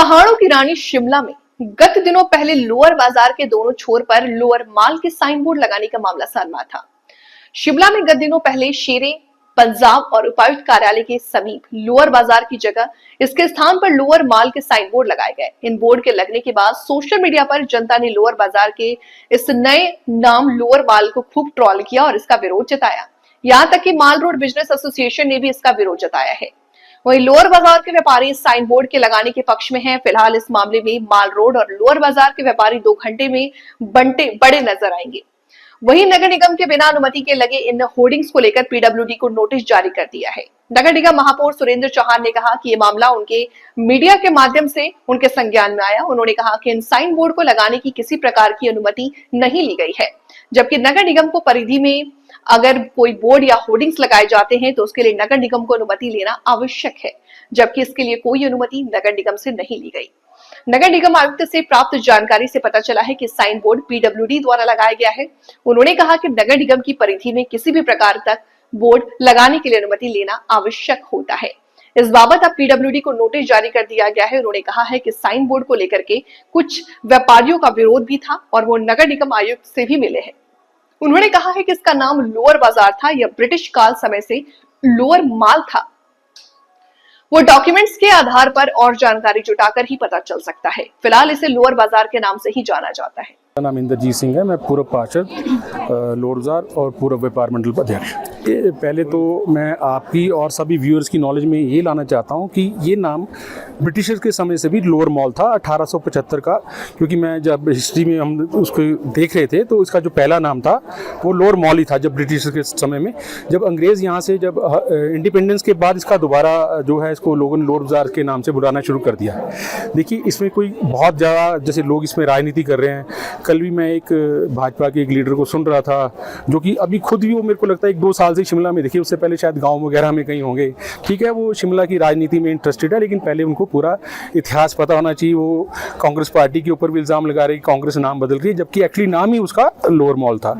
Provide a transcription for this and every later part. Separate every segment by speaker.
Speaker 1: पहाड़ों की रानी शिमला में गत दिनों पहले लोअर बाजार के दोनों छोर पर लोअर माल के साइन बोर्ड लगाने का मामला सामने था। शिमला में गत दिनों पहले शेरे पंजाब और उपायुक्त कार्यालय के समीप लोअर बाजार की जगह इसके स्थान पर लोअर माल के साइन बोर्ड लगाए गए। इन बोर्ड के लगने के बाद सोशल मीडिया पर जनता ने लोअर बाजार के इस नए नाम लोअर माल को खूब ट्रोल किया और इसका विरोध जताया। यहां तक कि माल रोड बिजनेस एसोसिएशन ने भी इसका विरोध जताया है। वहीं लोअर बाजार के व्यापारी साइन बोर्ड के लगाने के पक्ष में हैं। फिलहाल इस मामले में माल रोड और लोअर बाजार के व्यापारी 2 घंटे में बड़े नजर आएंगे। वहीं नगर निगम के बिना अनुमति के लगे इन होर्डिंग्स को लेकर पीडब्ल्यूडी को नोटिस जारी कर दिया है। नगर निगम महापौर सुरेंद्र चौहान ने कहा कि ये मामला उनके मीडिया के माध्यम से उनके संज्ञान में आया। उन्होंने कहा कि इन साइन बोर्ड को लगाने की किसी प्रकार की अनुमति नहीं ली गई है, जबकि नगर निगम को परिधि में अगर कोई बोर्ड या होर्डिंग्स लगाए जाते हैं तो उसके लिए नगर निगम को अनुमति लेना आवश्यक है, जबकि इसके लिए कोई अनुमति नगर निगम से नहीं ली गई। नगर निगम आयुक्त से प्राप्त जानकारी से पता चला है कि साइन बोर्ड पीडब्ल्यूडी द्वारा लगाया गया है। उन्होंने कहा कि नगर निगम की परिधि में किसी भी प्रकार तक बोर्ड लगाने के लिए अनुमति लेना आवश्यक होता है। इस बाबत अब पीडब्ल्यूडी को नोटिस जारी कर दिया गया है। उन्होंने कहा है कि साइन बोर्ड को लेकर के कुछ व्यापारियों का विरोध भी था और वो नगर निगम आयुक्त से भी मिले हैं। उन्होंने कहा है कि इसका नाम लोअर बाजार था, यह ब्रिटिश काल समय से लोअर माल था। वो डॉक्यूमेंट्स के आधार पर और जानकारी जुटाकर ही पता चल सकता है। फिलहाल इसे लोअर बाजार के नाम से ही जाना जाता है।
Speaker 2: मेरा नाम इंद्रजीत सिंह है। मैं पूर्व पार्षद लोअर बाजार और पूर्व व्यापार मंडल अध्यक्ष। पहले तो मैं आपकी और सभी व्यूअर्स की नॉलेज में ये लाना चाहता हूँ कि ये नाम ब्रिटिशर्स के समय से भी लोअर मॉल था 1875 का, क्योंकि मैं जब हिस्ट्री में हम उसको देख रहे थे तो इसका जो पहला नाम था वो लोअर मॉल ही था। जब ब्रिटिशर्स के समय में जब अंग्रेज़ यहाँ से जब इंडिपेंडेंस के बाद इसका दोबारा जो है इसको लोगों ने लोअर बाजार के नाम से बुलाना शुरू कर दिया। देखिए, इसमें कोई बहुत ज़्यादा जैसे लोग इसमें राजनीति कर रहे हैं। कल भी मैं एक भाजपा के एक लीडर को सुन रहा था जो कि अभी खुद भी वो मेरे को लगता है 1-2 साल से शिमला में, देखिए उससे पहले शायद गांव वगैरह में कहीं होंगे, ठीक है, वो शिमला की राजनीति में इंटरेस्टेड है, लेकिन पहले उनको पूरा इतिहास पता होना चाहिए। वो कांग्रेस पार्टी के ऊपर भी इल्ज़ाम लगा रहे कि कांग्रेस नाम बदल रही है, जबकि एक्चुअली नाम ही उसका लोअर मॉल था।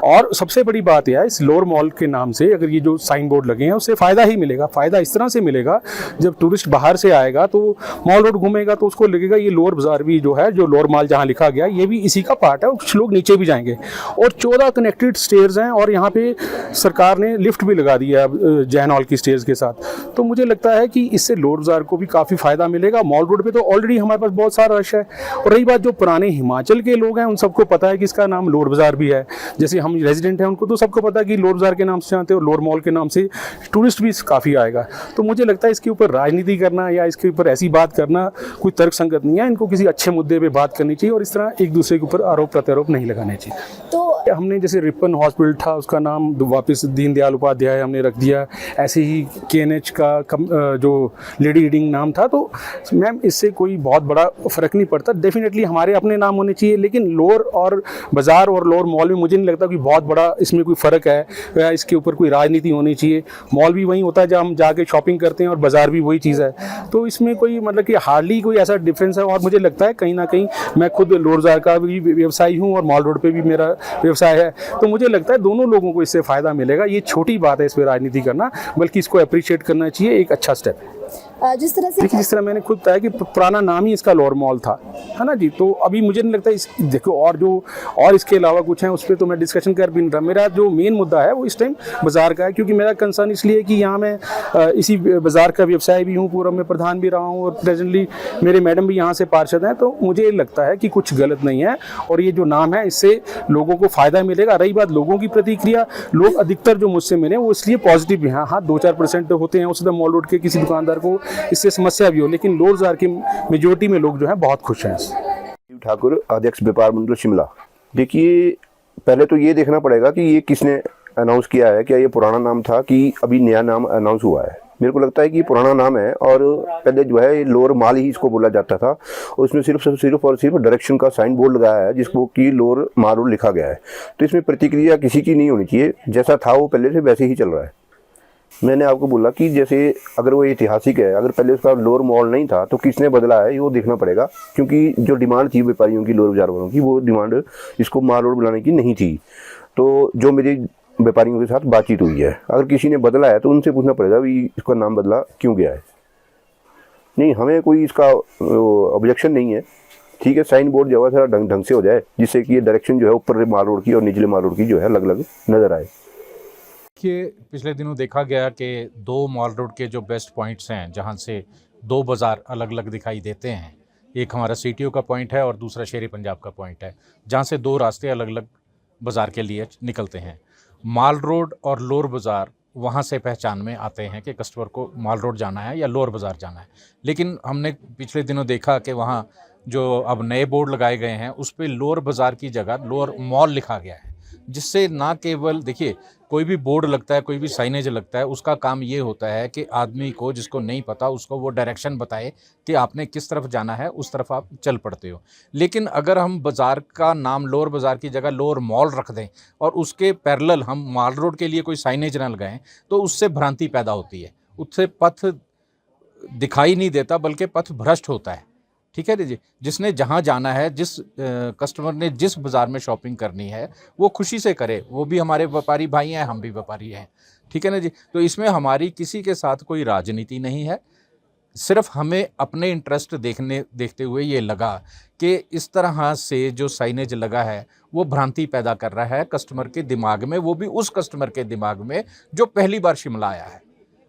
Speaker 2: और सबसे बड़ी बात यह है, इस लोअर मॉल के नाम से अगर ये जो साइन बोर्ड लगे हैं उससे फ़ायदा ही मिलेगा। फ़ायदा इस तरह से मिलेगा, जब टूरिस्ट बाहर से आएगा तो मॉल रोड घूमेगा तो उसको लगेगा ये लोअर बाजार भी जो है, जो लोअर मॉल जहाँ लिखा गया ये भी इसी का पार्ट है। कुछ लोग नीचे भी जाएंगे और 14 कनेक्टेड स्टेयर्स हैं और यहाँ पे सरकार ने लिफ्ट भी लगा दिया है जैन हॉल की स्टेयर्स के साथ। तो मुझे लगता है कि इससे लोअर बाजार को भी काफ़ी फ़ायदा मिलेगा। मॉल रोड पे तो ऑलरेडी हमारे पास बहुत सारा रश है। और रही बात जो पुराने हिमाचल के लोग हैं, उन सबको पता है कि इसका नाम लोअर बाजार भी है। जैसे हम रेजिडेंट हैं उनको तो सबको पता है कि लोअर बाजार के नाम से जानते हैं और लोअर मॉल के नाम से टूरिस्ट भी काफ़ी आएगा। तो मुझे लगता है इसके ऊपर राजनीति करना या इसके ऊपर ऐसी बात करना कोई तर्क संगत नहीं है। इनको किसी अच्छे मुद्दे पर बात करनी चाहिए और इस तरह एक दूसरे के ऊपर आरोप प्रत्यारोप नहीं लगाने चाहिए। तो हमने जैसे रिपन हॉस्पिटल था उसका नाम वापस दीनदयाल उपाध्याय हमने रख दिया। ऐसे ही KNH का जो लेडी रीडिंग नाम था। तो मैम इससे कोई बहुत बड़ा फ़र्क नहीं पड़ता। डेफिनेटली हमारे अपने नाम होने चाहिए, लेकिन लोअर और बाज़ार और लोअर मॉल में मुझे नहीं लगता कि बहुत बड़ा इसमें कोई फ़र्क है या इसके ऊपर कोई राजनीति होनी चाहिए। मॉल भी वही होता है जहाँ हम जाके शॉपिंग करते हैं और बाज़ार भी वही चीज़ है। तो इसमें कोई मतलब कि हार्डली कोई ऐसा डिफरेंस है। और मुझे लगता है कहीं ना कहीं मैं खुद लोअर बाज़ार का भी व्यवसायी हूँ और मॉल रोड पर भी मेरा व्यवसाय है। तो मुझे लगता है दोनों लोगों को इससे फ़ायदा मिलेगा। ये छोटी बात है इस पर राजनीति करना, बल्कि इसको अप्रिशिएट करना चाहिए। एक अच्छा स्टेप है।
Speaker 3: जिस तरह
Speaker 2: मैंने खुद बताया कि पुराना नाम ही इसका लोअर मॉल था, है ना जी। तो अभी मुझे नहीं लगता इस देखो और इसके अलावा कुछ है उस पर तो मैं डिस्कशन कर भी नहीं रहा। मेरा जो मेन मुद्दा है वो इस टाइम बाज़ार का है, क्योंकि मेरा कंसर्न इसलिए कि यहाँ मैं इसी बाज़ार का व्यवसाय भी हूँ, पूर्व में प्रधान भी रहा हूँ और प्रेजेंटली मेरे मैडम भी यहाँ से पार्षद हैं। तो मुझे लगता है कि कुछ गलत नहीं है और ये जो नाम है इससे लोगों को फ़ायदा मिलेगा। रही बात लोगों की प्रतिक्रिया, लोग अधिकतर जो मुझसे मिले वो इसलिए पॉजिटिव भी हैं। हाँ 2-4% होते हैं उससे मॉल रोड के किसी दुकानदार को इससे समस्या भी हो, लेकिन लोअर बाजार की मेजोरिटी में लोग जो हैं बहुत खुश हैं।
Speaker 4: ठाकुर, अध्यक्ष व्यापार मंडल शिमला। देखिए, पहले तो ये देखना पड़ेगा कि ये किसने अनाउंस किया है, क्या ये पुराना नाम था कि अभी नया नाम अनाउंस हुआ है। मेरे को लगता है कि पुराना नाम है और पहले जो है लोअर माल ही इसको बोला जाता था और इसमें सिर्फ और सिर्फ डायरेक्शन का साइन बोर्ड लगाया है जिसको कि लोअर माल रोड लिखा गया है। तो इसमें प्रतिक्रिया किसी की नहीं होनी चाहिए, जैसा था वो पहले से वैसे ही चल रहा है। मैंने आपको बोला कि जैसे अगर वो ऐतिहासिक है, अगर पहले उसका लोअर मॉल नहीं था तो किसने बदला है ये वो देखना पड़ेगा, क्योंकि जो डिमांड थी व्यापारियों की, लोअर बाजार वालों की, वो डिमांड इसको माल रोड बनाने की नहीं थी। तो जो मेरी व्यापारियों के साथ बातचीत हुई है, अगर किसी ने बदला है तो उनसे पूछना पड़ेगा भी इसका नाम बदला क्यों गया है। नहीं, हमें कोई इसका ऑब्जेक्शन नहीं है। ठीक है, साइन बोर्ड जो है थोड़ा ढंग से हो जाए, जिससे कि ये डायरेक्शन जो है ऊपर माल रोड की और निचले माल रोड की जो है अलग अलग नज़र आए।
Speaker 3: देखिए, पिछले दिनों देखा गया कि 2 मॉल रोड के जो बेस्ट पॉइंट्स हैं, जहां से 2 बाज़ार अलग अलग दिखाई देते हैं, एक हमारा सीटीओ का पॉइंट है और दूसरा शेर पंजाब का पॉइंट है, जहां से 2 रास्ते अलग अलग बाज़ार के लिए निकलते हैं। माल रोड और लोअर बाज़ार वहां से पहचान में आते हैं कि कस्टमर को माल रोड जाना है या लोअर बाज़ार जाना है। लेकिन हमने पिछले दिनों देखा कि वहाँ जो अब नए बोर्ड लगाए गए हैं, उस पे लोअर बाज़ार की जगह लोअर मॉल लिखा गया है, जिससे ना केवल देखिए कोई भी बोर्ड लगता है, कोई भी साइनेज लगता है, उसका काम ये होता है कि आदमी को, जिसको नहीं पता, उसको वो डायरेक्शन बताए कि आपने किस तरफ जाना है, उस तरफ आप चल पड़ते हो। लेकिन अगर हम बाज़ार का नाम लोअर बाज़ार की जगह लोअर मॉल रख दें और उसके पैरेलल हम माल रोड के लिए कोई साइनेज ना लगाएं, तो उससे भ्रांति पैदा होती है, उससे पथ दिखाई नहीं देता बल्कि पथ भ्रष्ट होता है। ठीक है जी, जिसने जहाँ जाना है, जिस कस्टमर ने जिस बाज़ार में शॉपिंग करनी है, वो खुशी से करे। वो भी हमारे व्यापारी भाई हैं, हम भी व्यापारी हैं। ठीक है ना जी, तो इसमें हमारी किसी के साथ कोई राजनीति नहीं है। सिर्फ हमें अपने इंटरेस्ट देखते हुए ये लगा कि इस तरह से जो साइनेज लगा है वो भ्रांति पैदा कर रहा है कस्टमर के दिमाग में, वो भी उस कस्टमर के दिमाग में जो पहली बार शिमला आया है।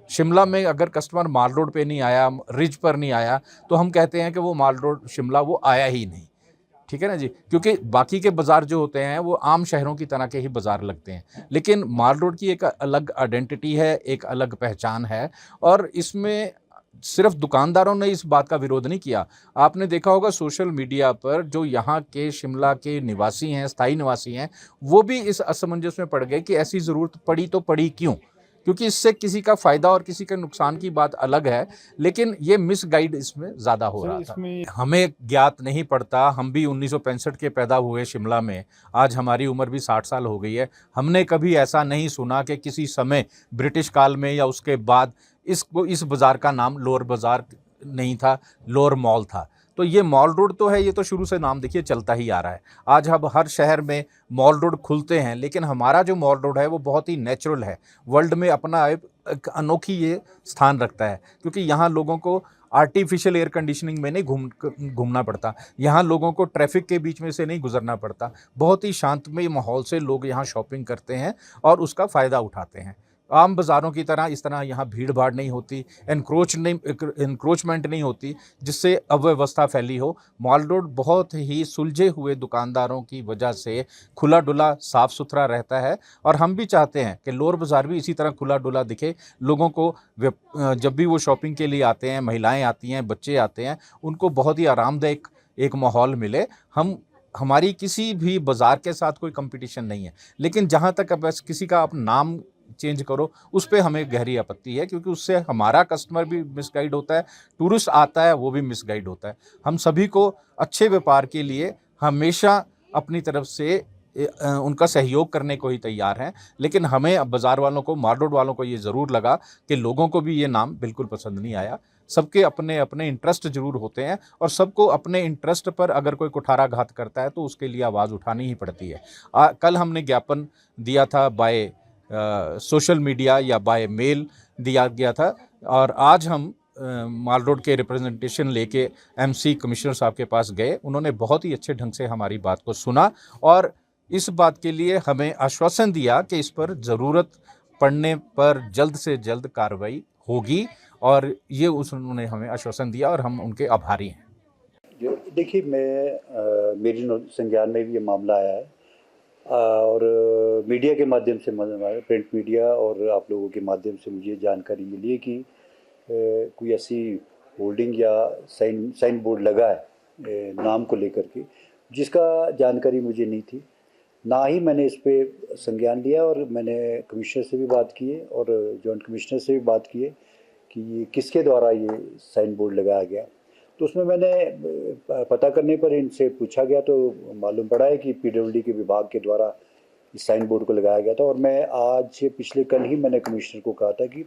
Speaker 3: शिमला में अगर कस्टमर माल रोड पे नहीं आया, रिज पर नहीं आया, तो हम कहते हैं कि वो माल रोड शिमला वो आया ही नहीं। ठीक है ना जी, क्योंकि बाकी के बाज़ार जो होते हैं वो आम शहरों की तरह के ही बाज़ार लगते हैं, लेकिन माल रोड की एक अलग आइडेंटिटी है, एक अलग पहचान है। और इसमें सिर्फ दुकानदारों ने इस बात का विरोध नहीं किया। आपने देखा होगा सोशल मीडिया पर जो यहाँ के शिमला के निवासी हैं, स्थायी निवासी हैं, वो भी इस असमंजस में पड़ गए कि ऐसी ज़रूरत पड़ी तो पड़ी क्यों, क्योंकि इससे किसी का फ़ायदा और किसी के नुकसान की बात अलग है, लेकिन ये मिसगाइड इसमें ज़्यादा हो रहा था। हमें ज्ञात नहीं पड़ता, हम भी 1965 के पैदा हुए शिमला में, आज हमारी उम्र भी 60 साल हो गई है। हमने कभी ऐसा नहीं सुना कि किसी समय ब्रिटिश काल में या उसके बाद इस बाज़ार का नाम लोअर बाज़ार नहीं था, लोअर मॉल था। तो ये मॉल रोड तो है, ये तो शुरू से नाम देखिए चलता ही आ रहा है। आज अब हर शहर में मॉल रोड खुलते हैं, लेकिन हमारा जो मॉल रोड है वो बहुत ही नेचुरल है, वर्ल्ड में अपना एक अनोखी ये स्थान रखता है, क्योंकि यहाँ लोगों को आर्टिफिशियल एयर कंडीशनिंग में नहीं घूमना पड़ता, यहाँ लोगों को ट्रैफिक के बीच में से नहीं गुजरना पड़ता। बहुत ही शांतमय माहौल से लोग यहाँ शॉपिंग करते हैं और उसका फ़ायदा उठाते हैं। आम बाज़ारों की तरह इस तरह यहाँ भीड़ भाड़ नहीं होती, इंक्रोचमेंट नहीं होती, जिससे अव्यवस्था फैली हो। मॉल रोड बहुत ही सुलझे हुए दुकानदारों की वजह से खुला डुला साफ़ सुथरा रहता है, और हम भी चाहते हैं कि लोअर बाज़ार भी इसी तरह खुला डुला दिखे। लोगों को जब भी वो शॉपिंग के लिए आते हैं, महिलाएं आती हैं, बच्चे आते हैं, उनको बहुत ही आरामदायक एक माहौल मिले। हमारी किसी भी बाज़ार के साथ कोई कंपटीशन नहीं है, लेकिन जहाँ तक अब बस किसी का आप नाम चेंज करो, उस पे हमें गहरी आपत्ति है, क्योंकि उससे हमारा कस्टमर भी मिसगाइड होता है, टूरिस्ट आता है वो भी मिसगाइड होता है। हम सभी को अच्छे व्यापार के लिए हमेशा अपनी तरफ से उनका सहयोग करने को ही तैयार हैं, लेकिन हमें अब बाज़ार वालों को, माल रोड वालों को ये ज़रूर लगा कि लोगों को भी ये नाम बिल्कुल पसंद नहीं आया। सबके अपने अपने इंटरेस्ट ज़रूर होते हैं, और सबको अपने इंटरेस्ट पर अगर कोई कुठाराघात करता है तो उसके लिए आवाज़ उठानी ही पड़ती है। कल हमने ज्ञापन दिया था बाय सोशल मीडिया या बाय मेल दिया गया था, और आज हम माल रोड के रिप्रेजेंटेशन लेके एमसी कमिश्नर साहब के पास गए। उन्होंने बहुत ही अच्छे ढंग से हमारी बात को सुना और इस बात के लिए हमें आश्वासन दिया कि इस पर ज़रूरत पड़ने पर जल्द से जल्द कार्रवाई होगी, और ये उन्होंने हमें आश्वासन दिया और हम उनके आभारी हैं।
Speaker 5: देखिए, मेरी संज्ञान में भी ये मामला आया है, और मीडिया के माध्यम से, प्रिंट मीडिया और आप लोगों के माध्यम से मुझे जानकारी मिली है कि कोई ऐसी होल्डिंग या साइन बोर्ड लगा है नाम को लेकर के, जिसका जानकारी मुझे नहीं थी। ना ही मैंने इस पे संज्ञान लिया, और मैंने कमिश्नर से भी बात की है और जॉइंट कमिश्नर से भी बात की है कि ये किसके द्वारा ये साइन बोर्ड लगाया गया। तो उसमें मैंने पता करने पर इनसे पूछा गया तो मालूम पड़ा है कि पीडब्ल्यूडी के विभाग के द्वारा इस साइन बोर्ड को लगाया गया था। और मैं आज पिछले कल ही मैंने कमिश्नर को कहा था कि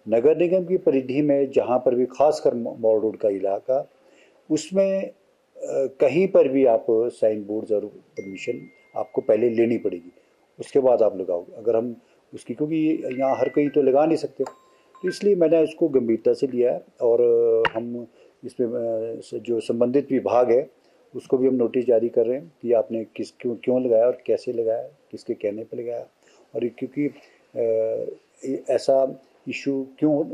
Speaker 5: नगर निगम की परिधि में जहाँ पर भी खासकर मॉल रोड का इलाका, उसमें कहीं पर भी आप साइन बोर्ड ज़रूर परमिशन आपको पहले लेनी पड़ेगी, उसके बाद आप लगाओगे। अगर हम उसकी, क्योंकि यहाँ हर कोई तो लगा नहीं सकते, तो इसलिए मैंने इसको गंभीरता से लिया है और हम इसमें जो संबंधित विभाग है उसको भी हम नोटिस जारी कर रहे हैं कि आपने क्यों लगाया और कैसे लगाया, किसके कहने पर लगाया, और क्योंकि ऐसा इशू क्यों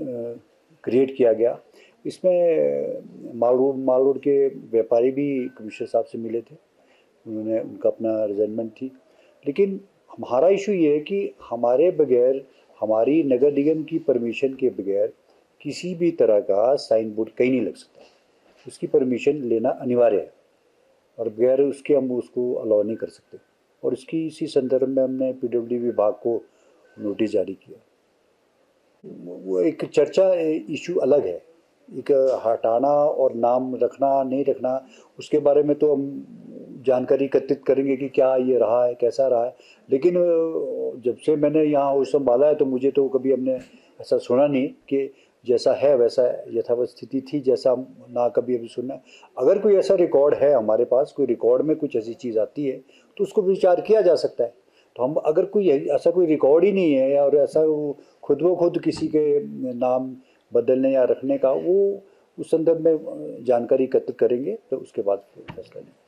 Speaker 5: क्रिएट किया गया। इसमें माल रोड के व्यापारी भी कमिश्नर साहब से मिले थे, उनका अपना रिजल्टमेंट थी, लेकिन हमारा इशू ये है कि हमारे बगैर, हमारी नगर निगम की परमिशन के बगैर किसी भी तरह का साइन बोर्ड कहीं नहीं लग सकता। उसकी परमिशन लेना अनिवार्य है और बगैर उसके हम उसको अलाउ नहीं कर सकते। और इसी संदर्भ में हमने पीडब्ल्यूडी विभाग को नोटिस जारी किया। वो एक चर्चा इशू अलग है, एक हटाना और नाम रखना नहीं रखना, उसके बारे में तो हम जानकारी एकत्रित करेंगे कि क्या ये रहा है, कैसा रहा है। लेकिन जब से मैंने यहाँ वो संभाला है तो मुझे तो कभी हमने ऐसा सुना नहीं कि जैसा है वैसा यथावत स्थिति थी, जैसा ना कभी अभी सुना। अगर कोई ऐसा रिकॉर्ड है हमारे पास, कोई रिकॉर्ड में कुछ ऐसी चीज़ आती है तो उसको विचार किया जा सकता है। तो हम अगर कोई ऐसा कोई रिकॉर्ड ही नहीं है और ऐसा खुद ब खुद किसी के नाम बदलने या रखने का, वो उस संदर्भ में जानकारी एकत्र करेंगे तो उसके बाद फैसला लेंगे।